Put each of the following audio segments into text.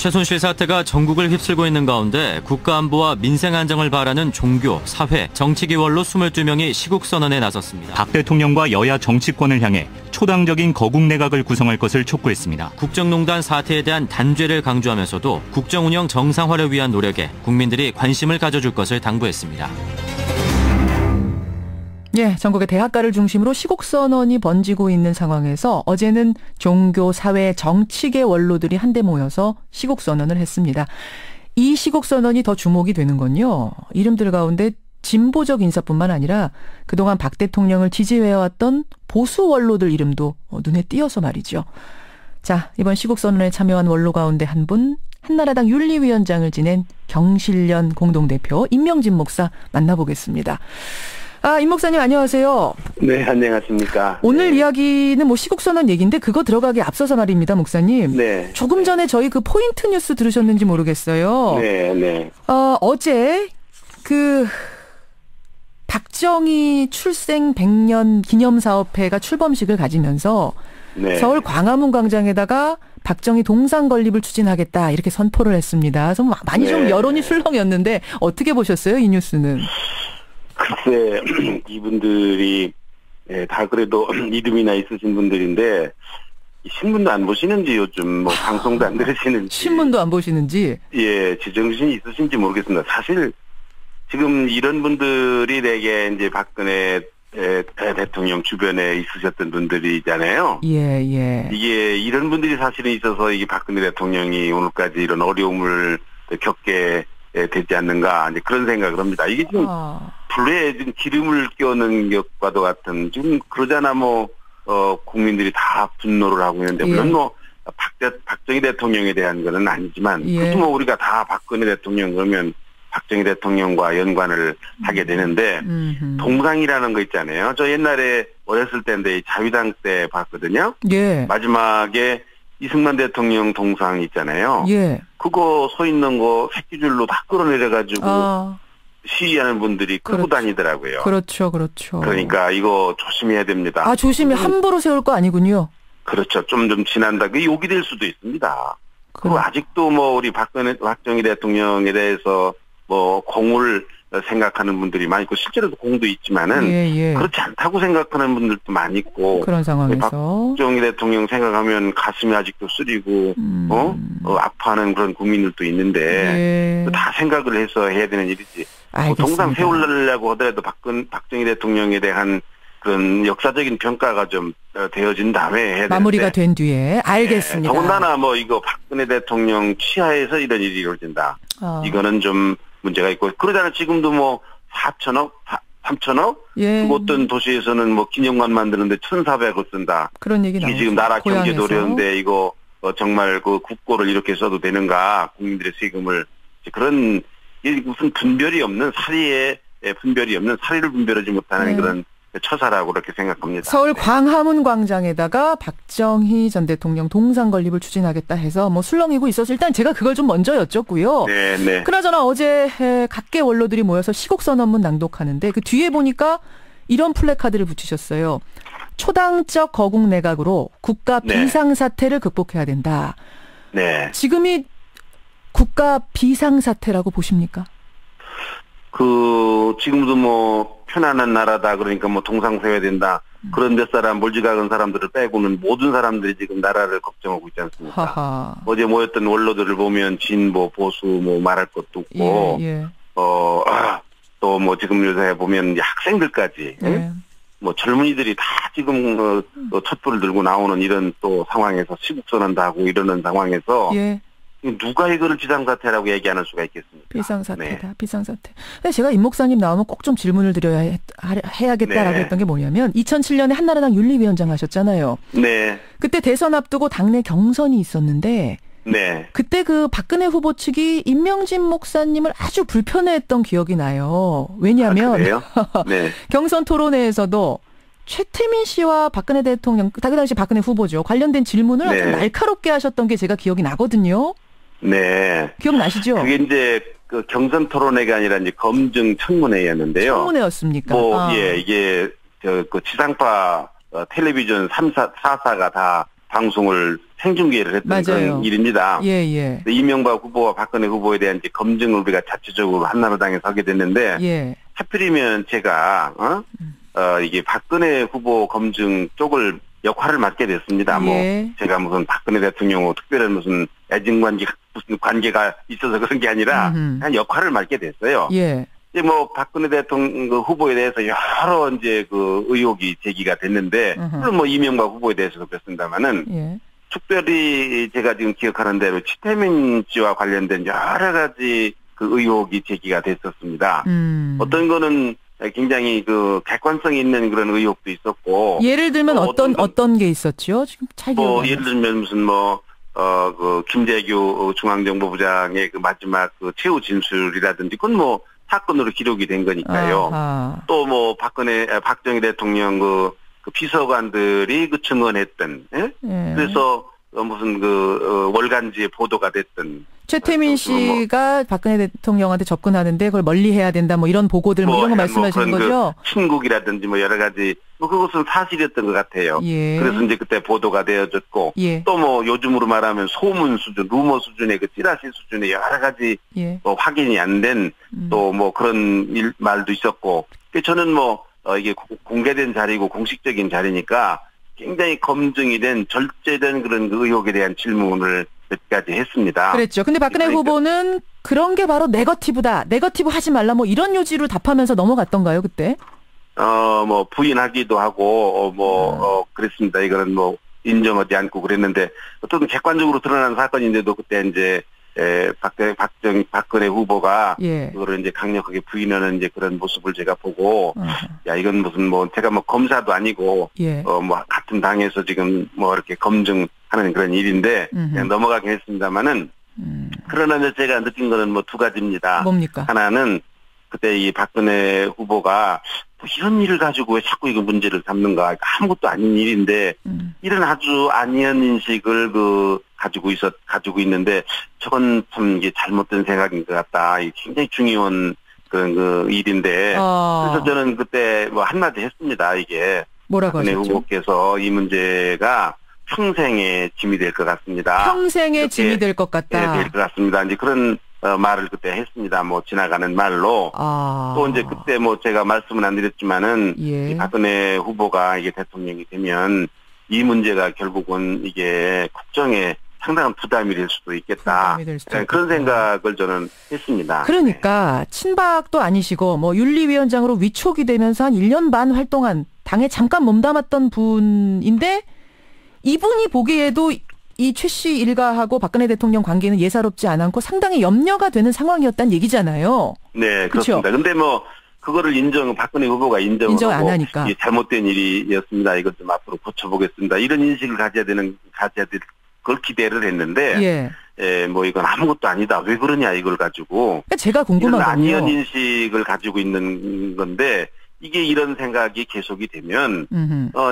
최순실 사태가 전국을 휩쓸고 있는 가운데 국가안보와 민생 안정을 바라는 종교, 사회, 정치기원로 22명이 시국선언에 나섰습니다. 박 대통령과 여야 정치권을 향해 초당적인 거국 내각을 구성할 것을 촉구했습니다. 국정농단 사태에 대한 단죄를 강조하면서도 국정운영 정상화를 위한 노력에 국민들이 관심을 가져줄 것을 당부했습니다. 예, 전국의 대학가를 중심으로 시국선언이 번지고 있는 상황에서 어제는 종교, 사회, 정치계 원로들이 한데 모여서 시국선언을 했습니다. 이 시국선언이 더 주목이 되는 건요, 이름들 가운데 진보적 인사뿐만 아니라 그동안 박 대통령을 지지해왔던 보수 원로들 이름도 눈에 띄어서 말이죠. 자, 이번 시국선언에 참여한 원로 가운데 한 분, 한나라당 윤리위원장을 지낸 경실련 공동대표 임명진 목사 만나보겠습니다. 임 목사님 안녕하세요. 네, 안녕하십니까. 오늘 네. 이야기는 시국선언 얘기인데 그거 들어가기 앞서서 말입니다, 목사님. 네. 조금 전에 저희 그 포인트 뉴스 들으셨는지 모르겠어요. 네. 어제 박정희 출생 100년 기념사업회가 출범식을 가지면서 네. 서울 광화문 광장에다가 박정희 동상 건립을 추진하겠다 이렇게 선포를 했습니다. 그래서 많이 좀 여론이 술렁였는데 어떻게 보셨어요, 이 뉴스는? 글쎄, 이분들이 다 그래도 이름이나 있으신 분들인데 신문도 안 보시는지 요즘 방송도 안 들으시는지 신문도 안 보시는지 제정신이 있으신지 모르겠습니다. 사실 지금 이런 분들이 되게 이제 박근혜 대통령 주변에 있으셨던 분들이잖아요. 예. 이게 이런 분들이 사실은 있어서 이게 박근혜 대통령이 오늘까지 이런 어려움을 겪게 되지 않는가 이제 그런 생각을 합니다. 이게 지금 불에 지금 기름을 끼얹는 것과도 같은 지금 그러잖아 국민들이 다 분노를 하고 있는데 물론 박정희 대통령에 대한 거는 아니지만 그래도 우리가 다 박근혜 대통령 그러면 박정희 대통령과 연관을 하게 되는데 동상이라는 거 있잖아요. 저 옛날에 어렸을 때인데 자유당 때 봤거든요. 예. 마지막에 이승만 대통령 동상 있잖아요. 예. 그거 서 있는 거 새끼줄로 다 끌어내려가지고 시위하는 분들이 끌고 다니더라고요. 그렇죠. 그러니까 이거 조심해야 됩니다. 조심히 함부로 세울 거 아니군요. 그렇죠. 좀 지난다. 그게 욕이 될 수도 있습니다. 그리고 아직도 우리 박정희 대통령에 대해서 공을 생각하는 분들이 많이 있고 실제로도 공도 있지만은 그렇지 않다고 생각하는 분들도 많이 있고 그런 상황에서 박정희 대통령 생각하면 가슴이 아직도 쓰리고 아파하는 그런 국민들도 있는데 다 생각을 해서 해야 되는 일이지. 동상 세우려고 하더라도 박정희 대통령에 대한 그런 역사적인 평가가 좀 되어진 다음에 해야 되는데 마무리가 된 뒤에 알겠습니다. 더군다나 이거 박근혜 대통령 치하에서 이런 일이 이루어진다. 이거는 좀 문제가 있고 그러잖아요. 지금도 4천억, 3천억 어떤 도시에서는 기념관 만드는데 1,400을 쓴다. 그런 얘기 나오죠. 이게 지금 나라 경제도 고향에서. 어려운데 이거 정말 그 국고를 이렇게 써도 되는가? 국민들의 세금을 그런 무슨 분별이 없는 사리의 분별이 없는 사리를 분별하지 못하는 그런 처사라고 그렇게 생각합니다. 서울 광화문 광장에다가 박정희 전 대통령 동상 건립을 추진하겠다 해서 술렁이고 있어서 일단 제가 그걸 좀 먼저 여쭙고요. 네. 그나저나 어제 각계 원로들이 모여서 시국선언문 낭독하는데 그 뒤에 보니까 이런 플래카드를 붙이셨어요. 초당적 거국 내각으로 국가 비상사태를 극복해야 된다. 네. 지금이 국가 비상사태라고 보십니까? 지금도 편안한 나라다 그러니까 동상 세워야 된다. 그런 몇 사람 몰지각은 사람들을 빼고는 모든 사람들이 지금 나라를 걱정하고 있지 않습니까? 하하. 어제 모였던 원로들을 보면 진보 보수 말할 것도 없고 또 지금 요새 보면 학생들까지 젊은이들이 다 지금 촛불을 들고 나오는 이런 또 상황에서 시국선언도 하고 이러는 상황에서 누가 이거를 비상사태라고 얘기하는 수가 있겠습니까? 비상사태다. 비상사태. 근데 제가 임 목사님 나오면 꼭 좀 질문을 해야겠다라고 했던 게 뭐냐면 2007년에 한나라당 윤리위원장 하셨잖아요. 네. 그때 대선 앞두고 당내 경선이 있었는데 그때 박근혜 후보 측이 임명진 목사님을 아주 불편해했던 기억이 나요. 왜냐하면 경선 토론회에서도 최태민 씨와 박근혜 대통령, 그 당시 박근혜 후보죠. 관련된 질문을 아주 날카롭게 하셨던 게 제가 기억이 나거든요. 네. 기억나시죠? 그게 이제 경선 토론회가 아니라 이제 검증 청문회였는데요. 청문회였습니까? 이게 지상파 텔레비전 3사, 4사가 다 방송을 생중계를 했던 맞아요. 그런 일입니다. 예. 이명박 후보와 박근혜 후보에 대한 이제 검증을 우리가 자체적으로 한나라당에 서게 됐는데 예. 하필이면 제가 이게 박근혜 후보 검증 쪽을 역할을 맡게 됐습니다. 예. 뭐 제가 무슨 박근혜 대통령 특별한 무슨 애증 무슨 관계가 있어서 그런 게 아니라 그냥 역할을 맡게 됐어요. 예. 이제 뭐 박근혜 대통령 그 후보에 대해서 여러 이제 그 의혹이 제기가 됐는데 물론 뭐 이명박 후보에 대해서도 그렇습니다만은 예. 특별히 제가 지금 기억하는 대로 치태민 씨와 관련된 여러 가지 그 의혹이 제기가 됐었습니다. 어떤 거는 굉장히 그 객관성 있는 그런 의혹도 있었고. 예를 들면 어떤 게 있었죠? 지금 잘 기억이 안 나요. 예를 들면 무슨 그 김재규 중앙정보부장의 그 마지막 그 최후 진술이라든지 그건 뭐 사건으로 기록이 된 거니까요. 또 뭐 박정희 대통령 그 비서관들이 그 증언했던, 예? 그래서 무슨 월간지에 보도가 됐던. 최태민 씨가 박근혜 대통령한테 접근하는데 그걸 멀리해야 된다 뭐 이런 보고들 뭐 이런 거 말씀하시는 거죠? 친국이라든지 뭐 여러 가지 그것은 사실이었던 것 같아요. 예. 그래서 이제 그때 보도가 되어졌고 예. 또 뭐 요즘으로 말하면 소문 수준, 루머 수준의 그 찌라시 수준의 여러 가지 예. 뭐 확인이 안 된 또 뭐 그런 말도 있었고 저는 뭐 이게 공개된 자리고 공식적인 자리니까 굉장히 검증이 된 절제된 그런 그 의혹에 대한 질문을 몇 가지 했습니다. 그랬죠. 근데 박근혜 후보는 그런 게 바로 네거티브다. 네거티브 하지 말라 뭐 이런 요지로 답하면서 넘어갔던가요, 그때? 뭐 부인하기도 하고 그랬습니다. 이거는 뭐 인정하지 않고 그랬는데 어떤 객관적으로 드러난 사건인데도 그때 이제 박근혜 후보가 예. 그거를 이제 강력하게 부인하는 이제 그런 모습을 제가 보고 야 이건 무슨 뭐 제가 뭐 검사도 아니고 예. 뭐 같은 당에서 지금 뭐 이렇게 검증하는 그런 일인데 그냥 넘어가긴 했습니다만은 그러나 제가 느낀 거는 뭐 두 가지입니다. 뭡니까? 하나는 그때 이 박근혜 후보가 뭐 이런 일을 가지고 왜 자꾸 이거 문제를 삼는가? 아무것도 아닌 일인데 이런 아주 안이한 인식을 가지고 있는데 저건 참 이게 잘못된 생각인 것 같다. 이게 굉장히 중요한 그런 그 일인데 그래서 저는 그때 뭐 한마디 했습니다. 이게 뭐라고 박근혜 하셨죠? 후보께서 이 문제가 평생의 짐이 될 것 같습니다. 평생의 짐이 될 것 같다. 네, 될 것 같습니다. 이제 그런 말을 그때 했습니다. 뭐 지나가는 말로. 또 이제 그때 뭐 제가 말씀은 안 드렸지만은 예. 이 박근혜 후보가 이게 대통령이 되면 이 문제가 결국은 이게 국정에 상당한 부담이 될 수도 있겠다. 그런 생각을 저는 했습니다. 그러니까 친박도 아니시고 뭐 윤리위원장으로 위촉이 되면서 한 1년 반 활동한 당에 잠깐 몸담았던 분인데 이분이 보기에도 이 최 씨 일가하고 박근혜 대통령 관계는 예사롭지 않고 상당히 염려가 되는 상황이었다는 얘기잖아요. 네, 그렇습니다. 근데 뭐 그거를 박근혜 후보가 인정 안 하니까 이게 잘못된 일이었습니다. 이것 좀 앞으로 고쳐보겠습니다. 이런 인식을 가져야 될 걸 기대를 했는데, 뭐 이건 아무것도 아니다. 왜 그러냐 이걸 가지고. 그러니까 제가 궁금한 이런 건요. 안이한 인식을 가지고 있는 건데. 이게 이런 생각이 계속이 되면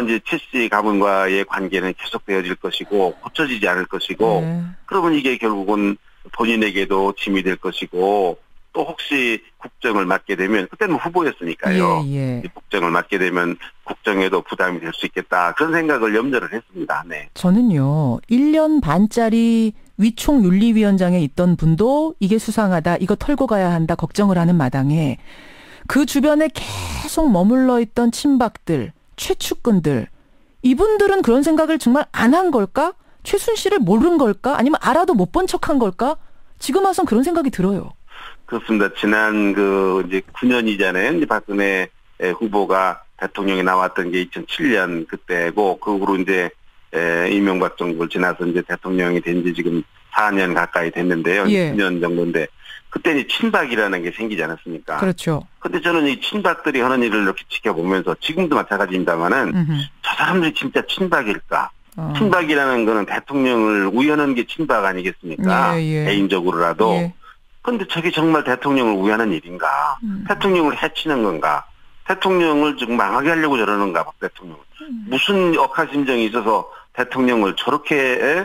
이제 최 씨 가문과의 관계는 계속되어질 것이고 고쳐지지 않을 것이고 그러면 이게 결국은 본인에게도 짐이 될 것이고 또 혹시 국정을 맡게 되면 그때는 후보였으니까요. 국정을 맡게 되면 국정에도 부담이 될 수 있겠다. 그런 생각을 염려를 했습니다. 네. 저는요. 1년 반짜리 위촉 윤리위원장에 있던 분도 이게 수상하다. 이거 털고 가야 한다. 걱정을 하는 마당에 그 주변에 계속 머물러 있던 친박들, 최측근들, 이분들은 그런 생각을 정말 안 한 걸까? 최순실을 모른 걸까? 아니면 알아도 못 본 척한 걸까? 지금 와선 그런 생각이 들어요. 그렇습니다. 지난 이제 9년이잖아요. 이제 박근혜 후보가 대통령에 나왔던 게 2007년 그때고, 그 후로 이제 이명박 정부를 지나서 이제 대통령이 된 지 지금 4년 가까이 됐는데요. 9년 정도인데. 그때는 친박이라는 게 생기지 않았습니까? 그렇죠. 근데 저는 이 친박들이 하는 일을 이렇게 지켜보면서 지금도 마찬가지입니다만은 저 사람들이 진짜 친박일까? 친박이라는 거는 대통령을 우연한 게 친박 아니겠습니까? 개인적으로라도. 그런데 저게 정말 대통령을 우연한 일인가? 대통령을 해치는 건가? 대통령을 지금 망하게 하려고 저러는가? 박 대통령을. 무슨 억하심정이 있어서 대통령을 저렇게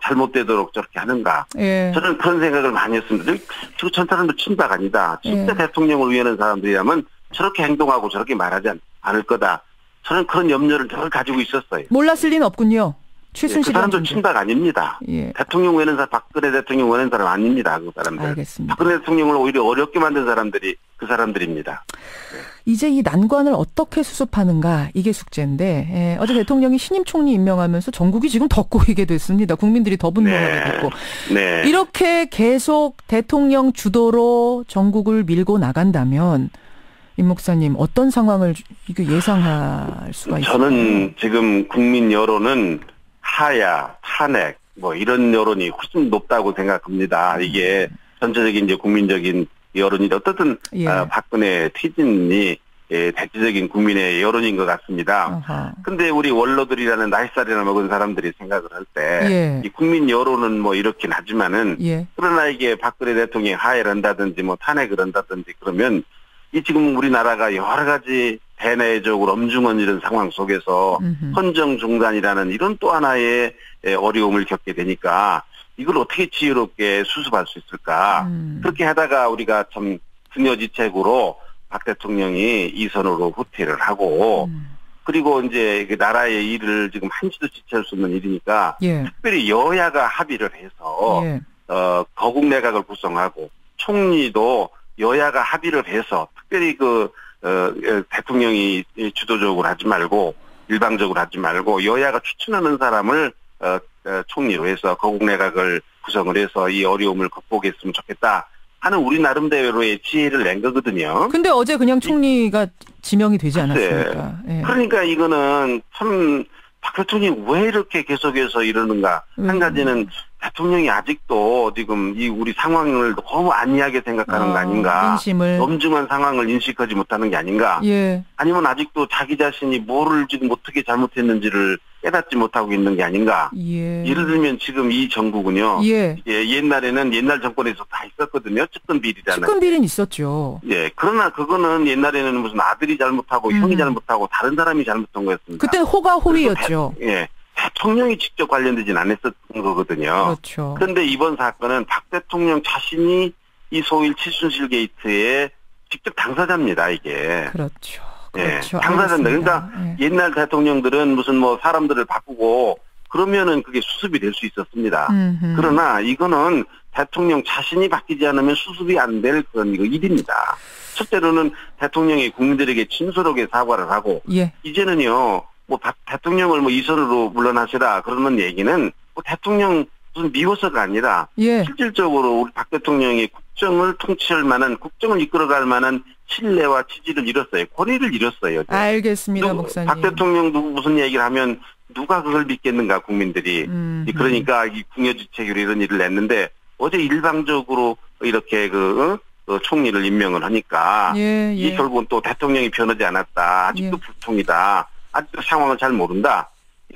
잘못되도록 저렇게 하는가. 저는 그런 생각을 많이 했습니다. 저 사람도 친박 아니다. 진짜 대통령을 위하는 사람들이라면 저렇게 행동하고 저렇게 말하지 않을 거다. 저는 그런 염려를 늘 가지고 있었어요. 몰랐을 리는 없군요. 최순실 그 사람도 친박 아닙니다. 예. 대통령 원하는 사람, 박근혜 대통령 원하는 사람 아닙니다. 그 사람들. 알겠습니다. 박근혜 대통령을 오히려 어렵게 만든 사람들이 그 사람들입니다. 이제 이 난관을 어떻게 수습하는가 이게 숙제인데 어제 대통령이 신임 총리 임명하면서 전국이 지금 더 꼬이게 됐습니다. 국민들이 더 분노하게 됐고 네. 이렇게 계속 대통령 주도로 전국을 밀고 나간다면 임 목사님 어떤 상황을 예상할 수가 있을까요? 저는 지금 국민 여론은 하야, 탄핵 뭐 이런 여론이 훨씬 높다고 생각합니다. 이게 전체적인 이제 국민적인 여론이 어떻든 예. 박근혜 퇴진이 대체적인 국민의 여론인 것 같습니다. 근데 우리 원로들이라는 나이살이나 먹은 사람들이 생각을 할 때 이 국민 여론은 뭐 이렇긴 하지만은 그러나 이게 박근혜 대통령이 하야를 한다든지 뭐 탄핵을 한다든지 그러면 이 지금 우리나라가 여러 가지 대내적으로 엄중한 이런 상황 속에서 헌정 중단이라는 이런 또 하나의 어려움을 겪게 되니까 이걸 어떻게 지혜롭게 수습할 수 있을까? 그렇게 하다가 우리가 참 분여지책으로 박 대통령이 이선으로 후퇴를 하고 그리고 이제 나라의 일을 지금 한시도 지체할 수 없는 일이니까 특별히 여야가 합의를 해서 거국 내각을 구성하고 총리도 여야가 합의를 해서 특별히 대통령이 주도적으로 하지 말고 일방적으로 하지 말고 여야가 추천하는 사람을 총리로 해서 거국 내각을 구성을 해서 이 어려움을 극복했으면 좋겠다 하는 우리 나름대로의 지혜를 낸 거거든요. 근데 어제 그냥 총리가 지명이 되지 않았습니까? 그러니까 이거는 참 박 대통령이 왜 이렇게 계속해서 이러는가. 한 가지는 대통령이 아직도 지금 이 우리 상황을 너무 안이하게 생각하는 거 아닌가. 민심을. 엄중한 상황을 인식하지 못하는 게 아닌가. 아니면 아직도 자기 자신이 뭐를 지금 어떻게 잘못했는지를 깨닫지 못하고 있는 게 아닌가. 예를 들면 지금 이 정국은요. 옛날에는 옛날 정권에서 다 있었거든요. 측근 비리라는. 측근 비리는 있었죠. 그러나 그거는 옛날에는 무슨 아들이 잘못하고 형이 잘못하고 다른 사람이 잘못한 거였습니다. 그때는 호가 호위였죠. 대통령이 직접 관련되진 않았었던 거거든요. 그렇죠. 그런데 이번 사건은 박 대통령 자신이 이 소위 최순실 게이트의 직접 당사자입니다, 이게. 그렇죠. 당사자입니다. 그러니까 옛날 대통령들은 무슨 뭐 사람들을 바꾸고 그러면은 그게 수습이 될 수 있었습니다. 그러나 이거는 대통령 자신이 바뀌지 않으면 수습이 안 될 그런 일입니다. 첫째로는 대통령이 국민들에게 진솔하게 사과를 하고 이제는요. 뭐 대통령을 뭐 이선으로 물러나시라 그러는 얘기는 뭐 대통령 무슨 미워서가 아니라 실질적으로 우리 박 대통령이 국정을 통치할 만한 국정을 이끌어갈 만한 신뢰와 지지를 잃었어요. 권위를 잃었어요. 알겠습니다, 목사님. 박 대통령 무슨 얘기를 하면 누가 그걸 믿겠는가 국민들이. 그러니까 이 궁여지책으로 이런 일을 냈는데 어제 일방적으로 이렇게 총리를 임명을 하니까 이 결국은 또 대통령이 변하지 않았다. 아직도 불통이다. 아직도 상황을 잘 모른다.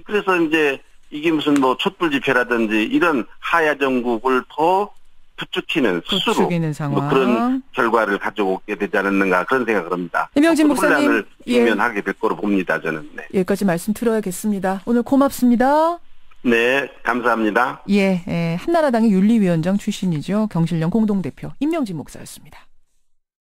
그래서 이제 이게 무슨 뭐 촛불 집회라든지 이런 하야 정국을 더 부추기는 스스로 뭐 그런 결과를 가져오게 되지 않았는가 그런 생각을 합니다. 임명진 목사님. 혼란을 직면하게 될 거로 봅니다. 저는. 여기까지 말씀 들어야겠습니다. 오늘 고맙습니다. 네. 감사합니다. 한나라당의 윤리위원장 출신이죠. 경실련 공동대표 임명진 목사였습니다.